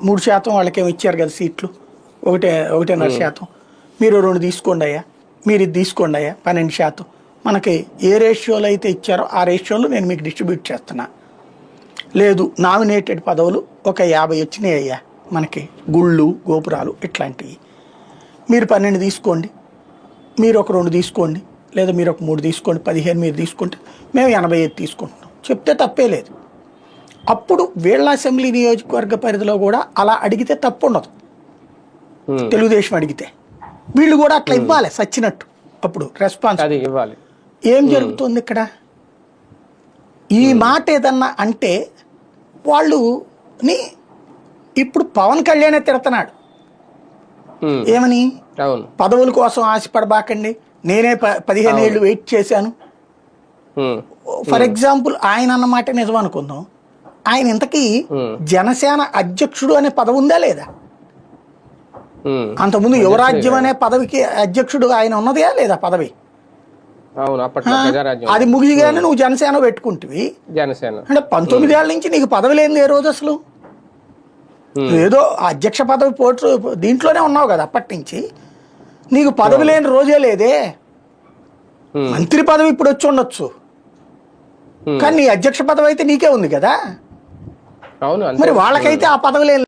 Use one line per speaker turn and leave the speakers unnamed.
3% వాళ్ళకేమో ఇచ్చారు కదా సీట్లు, 1.5%. మీరు 2 తీసుకోండి అయ్యా, మీరు ఇది తీసుకోండి అయ్యా, 12%. మనకి ఏ రేషియోలో అయితే ఇచ్చారో ఆ రేషియోలో నేను మీకు డిస్ట్రిబ్యూట్ చేస్తున్నా. లేదు నామినేటెడ్ పదవులు ఒక 50 వచ్చినాయి అయ్యా మనకి, గుళ్ళు గోపురాలు ఇట్లాంటివి, మీరు 12 తీసుకోండి, మీరు ఒక 2 తీసుకోండి, లేదా మీరు ఒక 3 తీసుకోండి, 15 మీరు తీసుకుంటే మేము 85 తీసుకుంటున్నాం చెప్తే తప్పే లేదు. అప్పుడు వీళ్ళ అసెంబ్లీ నియోజకవర్గ పరిధిలో కూడా అలా అడిగితే తప్పు ఉండదు. తెలుగుదేశం అడిగితే వీళ్ళు కూడా అట్లా ఇవ్వాలి సచ్చినట్టు. అప్పుడు రెస్పాన్స్
ఇవ్వాలి.
ఏం జరుగుతుంది ఇక్కడ? ఈ మాట ఏదన్నా అంటే వాళ్ళుని ఇప్పుడు పవన్ కళ్యాణే తిడుతున్నాడు. ఏమని? పదవుల కోసం ఆశపడబాకండి, నేనే 15 ఏళ్ళు వెయిట్ చేశాను. ఫర్ ఎగ్జాంపుల్ ఆయన అన్నమాట నిజం అనుకుందాం, ఆయన ఇంతకీ జనసేన అధ్యక్షుడు అనే పదవి ఉందా లేదా? అంతకుముందు యువరాజ్యం అనే పదవికి అధ్యక్షుడు ఆయన ఉన్నదా లేదా పదవి? అది ముగిగానే నువ్వు జనసేన పెట్టుకుంటువి. అంటే 19 ఏళ్ల నుంచి నీకు పదవి లేని ఏ రోజు అసలు? ఏదో అధ్యక్ష పదవి పోటు దీంట్లోనే ఉన్నావు కదా అప్పటి నుంచి, నీకు పదవి లేని రోజే లేదే. మంత్రి పదవి ఇప్పుడు వచ్చి ఉండొచ్చు, కానీ నీ అధ్యక్ష పదవి అయితే నీకే ఉంది కదా. మరి వాళ్ళకైతే ఆ పదవి లేని